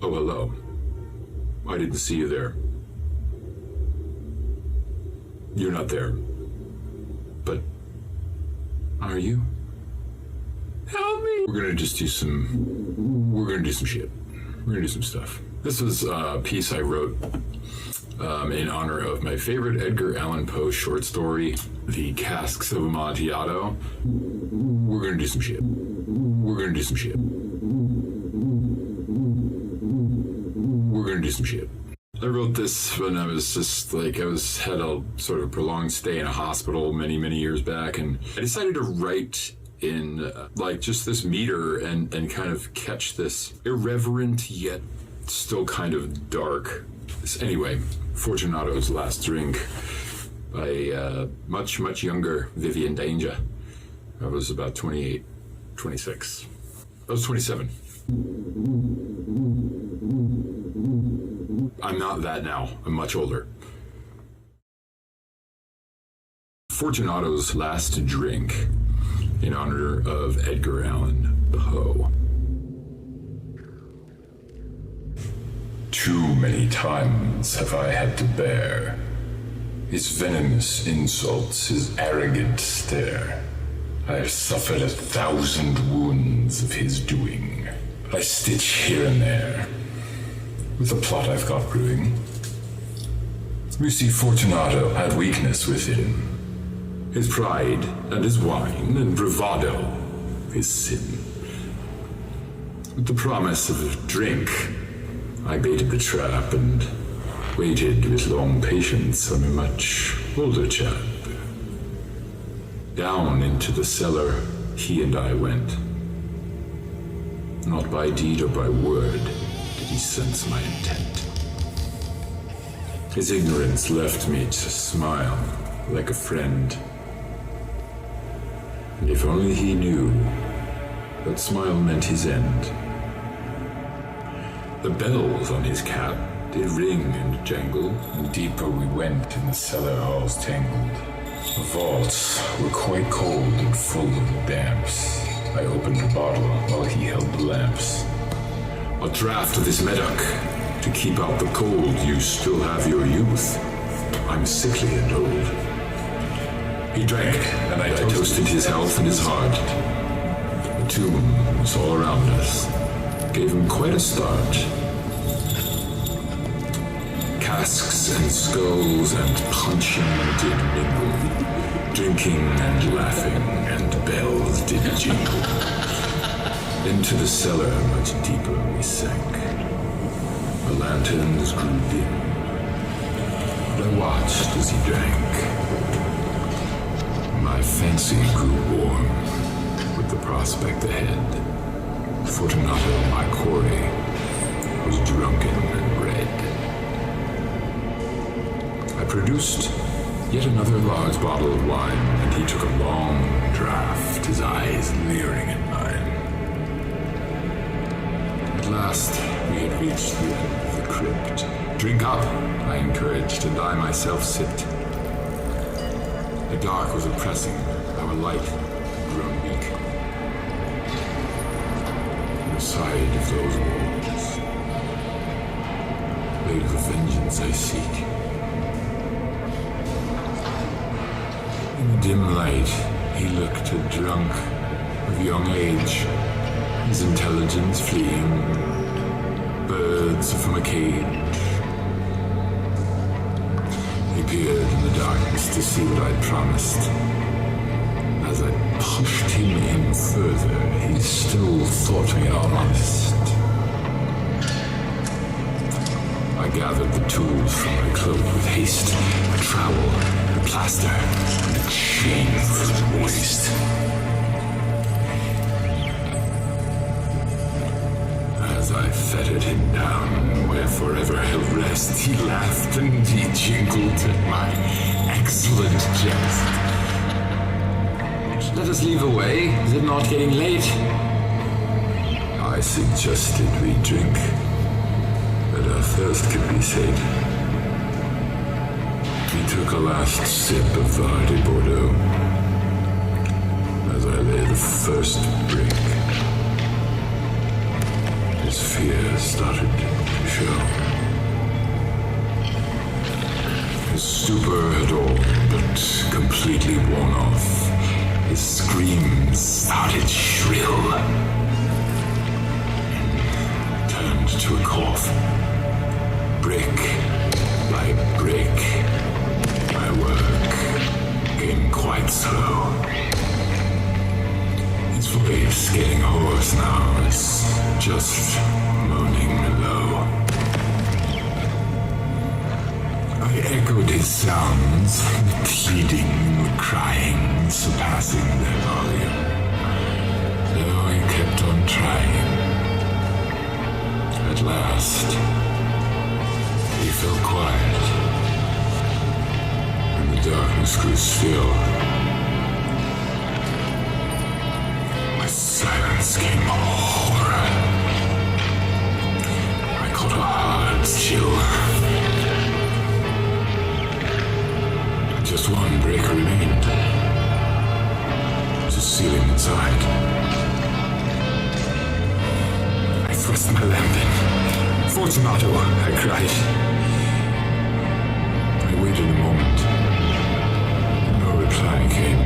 Oh, hello. I didn't see you there. You're not there. But are you? Help me! We're gonna do some shit. We're gonna do some stuff. This was a piece I wrote in honor of my favorite Edgar Allen Poe short story, The Cask of Amontillado. We're gonna do some shit. We're gonna do some shit. We're gonna do some shit. I wrote this when I was just like, had a sort of prolonged stay in a hospital many, many years back, and I decided to write in just this meter and kind of catch this irreverent yet still kind of dark. Anyway, Fortunato's Last Drink by much, much younger Vivian Danger. I was about 28, 26. I was 27. I'm not that now. I'm much older. Fortunato's Last Drink, in honor of Edgar Allen Poe. Too many times have I had to bear his venomous insults, his arrogant stare. I have suffered 1,000 wounds of his doing. I stitch here and there with the plot I've got brewing. You see, Fortunato had weakness within. His pride and his wine and bravado, his sin. With the promise of a drink, I baited the trap and waited with long patience on a much older chap. Down into the cellar he and I went. Not by deed or by word did he sense my intent. His ignorance left me to smile like a friend. And if only he knew, that smile meant his end. The bells on his cap did ring and jangle, and deeper we went in the cellar halls tangled. The vaults were quite cold and full of damps. I opened a bottle while he held the lamps. A draught of this Medoc, to keep out the cold. You still have your youth. I'm sickly and old. He drank, and I toasted his health and his heart. The tomb was all around us. Gave him quite a start. Casks and skulls and punching did mingle. Drinking and laughing and bells did jingle. Into the cellar much deeper we sank. The lanterns grew dim, and I watched as he drank. My fancy grew warm with the prospect ahead. Fortunato, my quarry, was drunken and red. I produced yet another large bottle of wine, and he took a long draught, his eyes leering at mine. At last, we had reached the end of the crypt. Drink up, I encouraged, and I myself sipped. The dark was oppressing, our light had grown weak. On the side of those walls lay the vengeance I seek. In the dim light, he looked a drunk of young age, his intelligence fleeing, birds from a cage. He peered in the darkness to see what I'd promised. As I pushed him in further, he still thought me honest. I gathered the tools from my cloak with haste, a trowel, a plaster, and a chain for his waist. As I fettered him down where forever he'll rest, he laughed and he jingled at my excellent jest. Let us leave away, is it not getting late? I suggested we drink, that our thirst could be sated. He took a last sip of vin de Bordeaux as I lay the first brick. his fear started to show. His stupor had all but completely worn off. His screams started shrill and turned to a cough. Brick by brick, my work came quite slow. His voice getting hoarse now is just moaning low. I echoed his sounds, the pleading and the crying surpassing their volume. Though I kept on trying. At last, he fell quiet, and the darkness grew still. My silence came horror. I caught a hard chill. Just one break remained. To seal him inside. I thrust my lamp in. Fortunato, I cried. I waited a moment. No reply came.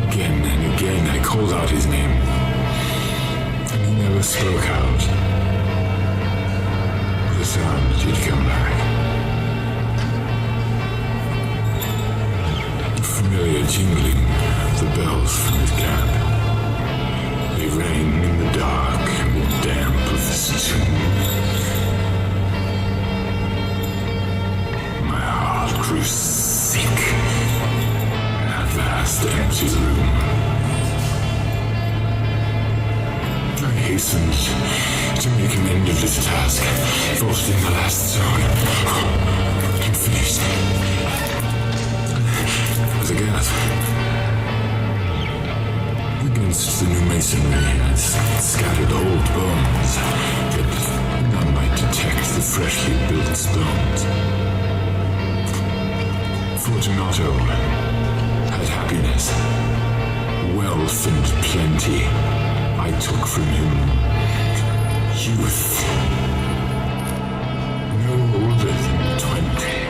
Again and again I called out his name. And he never spoke out. With a sound he'd come back. Familiar jingling of the bells from his camp. They rang in the dark and the damp of this tomb. My heart grew sick in that vast empty room. I hastened to make an end of this task, forced in the last zone. I'm finished. As a gasp. Against the new masonry, I scattered old bones, that none might detect the freshly built stones. Fortunato had happiness, wealth and plenty. I took from him youth, no older than 20.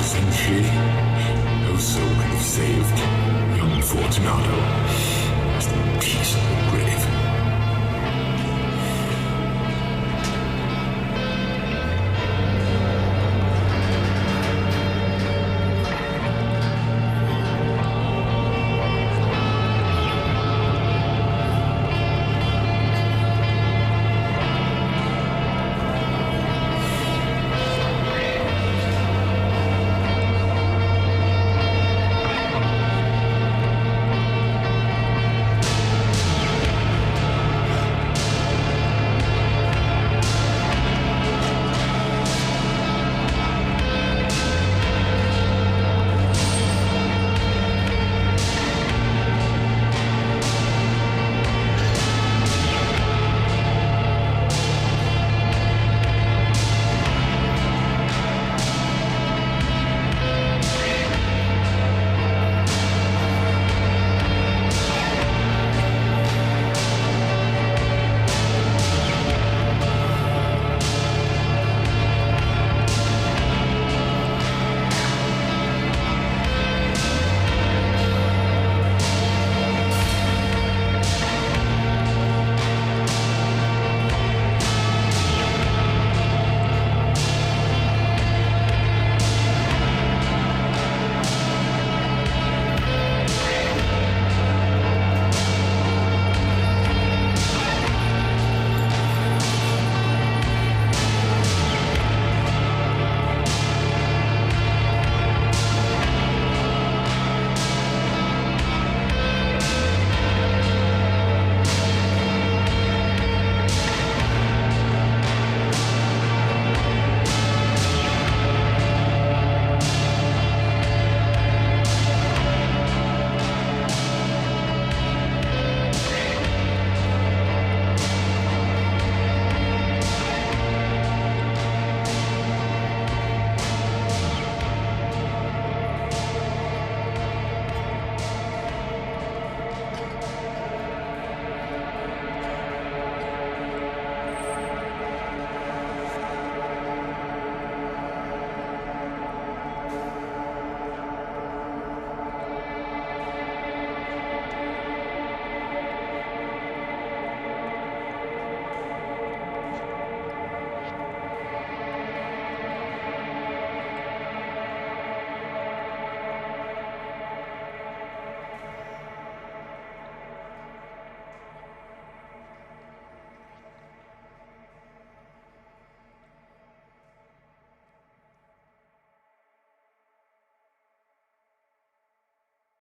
Century, no soul could have saved young Fortunato.